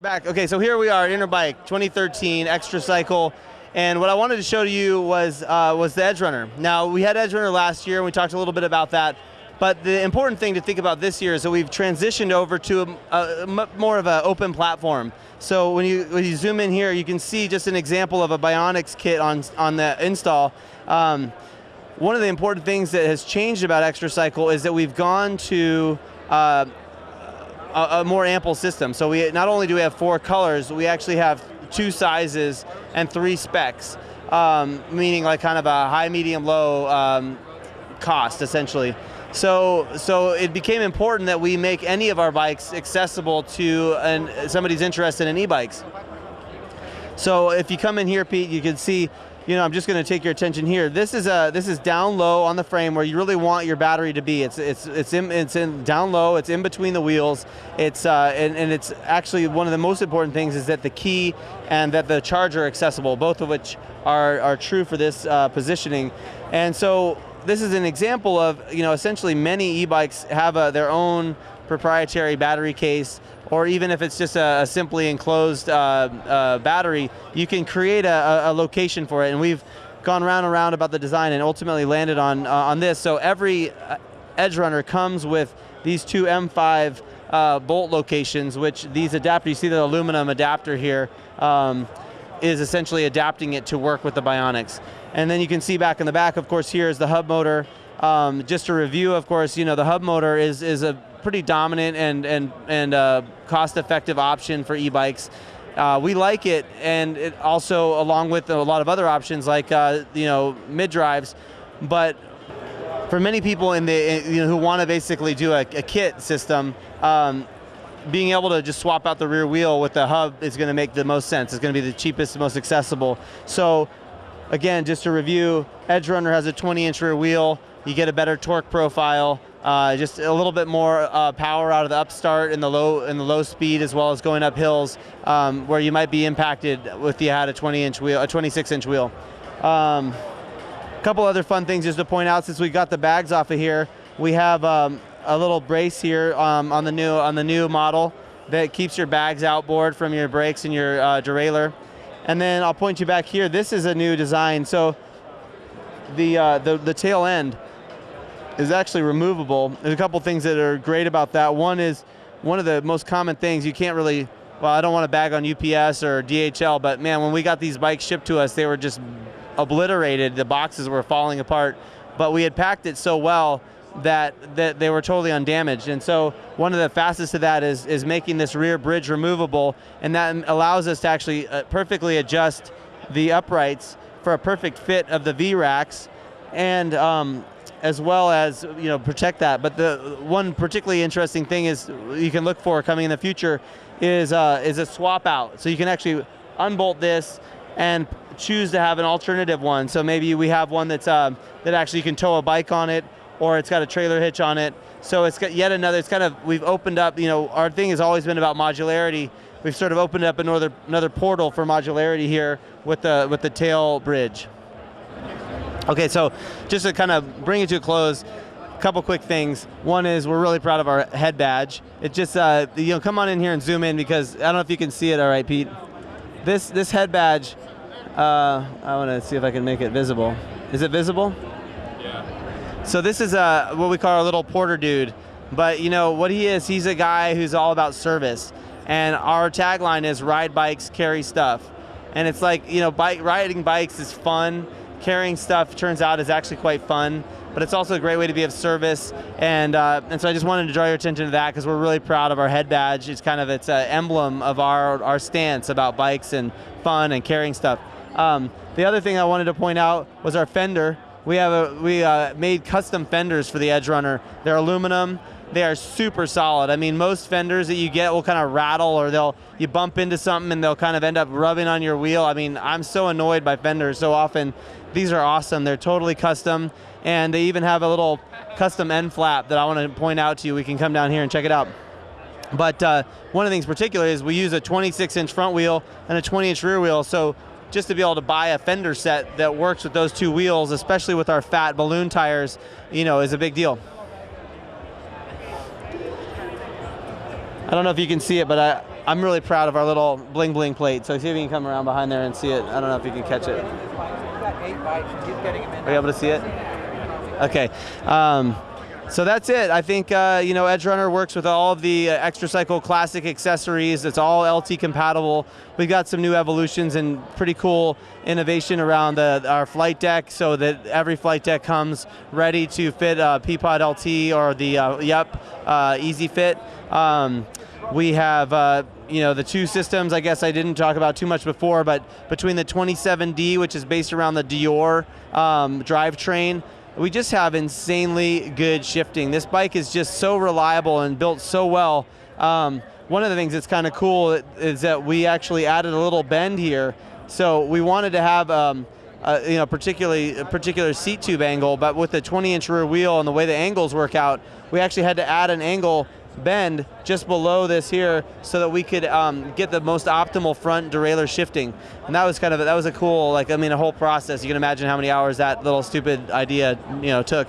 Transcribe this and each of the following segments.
Back. Okay, so here we are, Interbike 2013 Xtracycle, and what I wanted to show to you was the Edgerunner. Now, we had Edgerunner last year, and we talked a little bit about that, but the important thing to think about this year is that we've transitioned over to more of an open platform. So when you zoom in here, you can see just an example of a BionX kit on the install. One of the important things that has changed about Xtracycle is that we've gone to a more ample system. So we not only do we have 4 colors, we actually have 2 sizes and 3 specs, meaning like kind of a high, medium, low cost essentially. So it became important that we make any of our bikes accessible to somebody's interested in e-bikes. So if you come in here, Pete, you can see, I'm just going to take your attention here. This is down low on the frame where you really want your battery to be. It's in down low. It's in between the wheels. It's and it's actually one of the most important things is that the key and that the charger are accessible, both of which are true for this positioning. And so this is an example of essentially many e-bikes have their own proprietary battery case, or even if it's just a simply enclosed battery, you can create a location for it. And we've gone round and round about the design and ultimately landed on this. So every Edgerunner comes with these 2 M5 bolt locations, which these adapters, you see the aluminum adapter here, is essentially adapting it to work with the BionX. And then you can see back in the back, of course, here is the hub motor. Just to review, of course, the hub motor is a pretty dominant and cost-effective option for e-bikes. We like it, and it also, along with a lot of other options like mid-drives. But for many people who want to basically do a kit system, being able to just swap out the rear wheel with the hub is going to make the most sense. It's going to be the cheapest, most accessible. So again, just to review, Edgerunner has a 20-inch rear wheel. You get a better torque profile, just a little bit more power out of the upstart in the low speed, as well as going up hills where you might be impacted if you had a 20-inch wheel, a 26-inch wheel. A couple other fun things just to point out, since we got the bags off of here, we have a little brace here on the new model that keeps your bags outboard from your brakes and your derailleur. And then I'll point you back here. This is a new design. So the tail end is actually removable. There's a couple things that are great about that. One is, one of the most common things, you can't really, well, I don't want to bag on UPS or DHL, but man, when we got these bikes shipped to us, they were just obliterated. The boxes were falling apart, but we had packed it so well that they were totally undamaged. And so one of the fastest of that is making this rear bridge removable, and that allows us to actually perfectly adjust the uprights for a perfect fit of the V-racks, and as well as protect that. But the one particularly interesting thing is you can look for coming in the future is a swap out. So you can actually unbolt this and choose to have an alternative one. So maybe we have one that's that actually you can tow a bike on it, or it's got a trailer hitch on it. So it's got yet another. It's kind of, we've opened up. Our thing has always been about modularity. We've sort of opened up another portal for modularity here with the tail bridge. Okay, so just to kind of bring it to a close, a couple quick things. One is we're really proud of our head badge. It just come on in here and zoom in, because I don't know if you can see it. All right, Pete. This head badge. I want to see if I can make it visible. Is it visible? Yeah. So this is what we call our little porter dude. But what he is, he's a guy who's all about service. And our tagline is "Ride bikes, carry stuff." And it's like, riding bikes is fun. Carrying stuff, turns out, is actually quite fun, but it's also a great way to be of service. And so I just wanted to draw your attention to that, because we're really proud of our head badge. It's kind of, it's an emblem of our stance about bikes and fun and carrying stuff. The other thing I wanted to point out was our fender. We made custom fenders for the Edgerunner. They're aluminum. They are super solid. I mean, most fenders that you get will kind of rattle, or you bump into something and they'll kind of end up rubbing on your wheel. I mean, I'm so annoyed by fenders so often. These are awesome. They're totally custom, and they even have a little custom end flap that I want to point out to you. We can come down here and check it out. But one of the things particular is we use a 26-inch front wheel and a 20-inch rear wheel. So just to be able to buy a fender set that works with those 2 wheels, especially with our fat balloon tires, is a big deal. I don't know if you can see it, but I'm really proud of our little bling bling plate. So see if you can come around behind there and see it. I don't know if you can catch it. Are you able to see it? Okay. So that's it. I think you know, Edgerunner works with all of the Xtracycle classic accessories. It's all LT compatible. We've got some new evolutions and pretty cool innovation around our flight deck, so that every flight deck comes ready to fit Peapod LT or the Easy Fit. We have you know, the two systems. I guess I didn't talk about too much before, but between the 27D, which is based around the Dior drivetrain, we just have insanely good shifting. This bike is just so reliable and built so well. One of the things that's kind of cool is that we actually added a little bend here. So we wanted to have you know, a particular seat tube angle, but with the 20-inch rear wheel and the way the angles work out, we actually had to add an angle bend just below this here so that we could get the most optimal front derailleur shifting. And that was that was a cool, like, I mean, a whole process. You can imagine how many hours that little stupid idea, you know, took.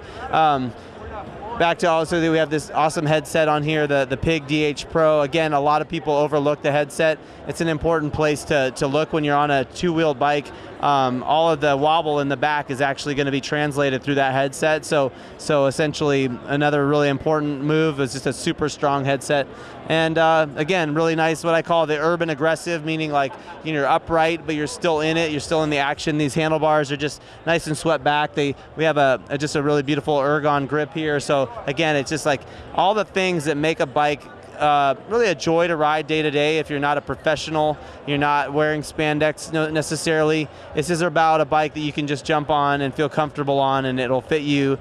Back to also that we have this awesome headset on here, the Pig DH Pro. Again, a lot of people overlook the headset. It's an important place to look when you're on a two-wheeled bike. All of the wobble in the back is actually going to be translated through that headset. So essentially, another really important move is just a super strong headset. And again, really nice, what I call the urban aggressive, meaning like, you know, you're upright, but you're still in it. You're still in the action. These handlebars are just nice and swept back. We have just a really beautiful ergon grip here. So again, it's just like all the things that make a bike really a joy to ride day to day. If you're not a professional, you're not wearing spandex necessarily. This is about a bike that you can just jump on and feel comfortable on, and it'll fit you.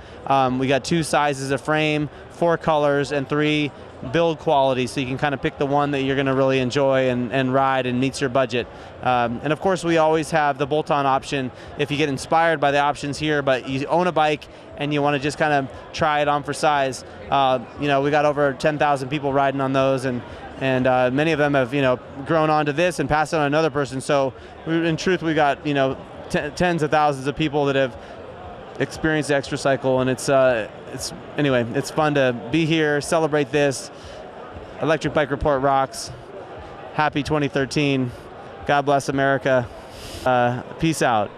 We got 2 sizes of frame, 4 colors, and 3 build quality, so you can kind of pick the one that you're going to really enjoy and ride and meets your budget. And of course, we always have the bolt-on option if you get inspired by the options here, but you own a bike and you want to just kind of try it on for size. You know, we got over 10,000 people riding on those, and many of them have, you know, grown onto this and passed it on to another person. So in truth, we got, you know, tens of thousands of people that have experienced the Xtracycle, and anyway, it's fun to be here, celebrate this. Electric Bike Report rocks. Happy 2013. God bless America. Peace out.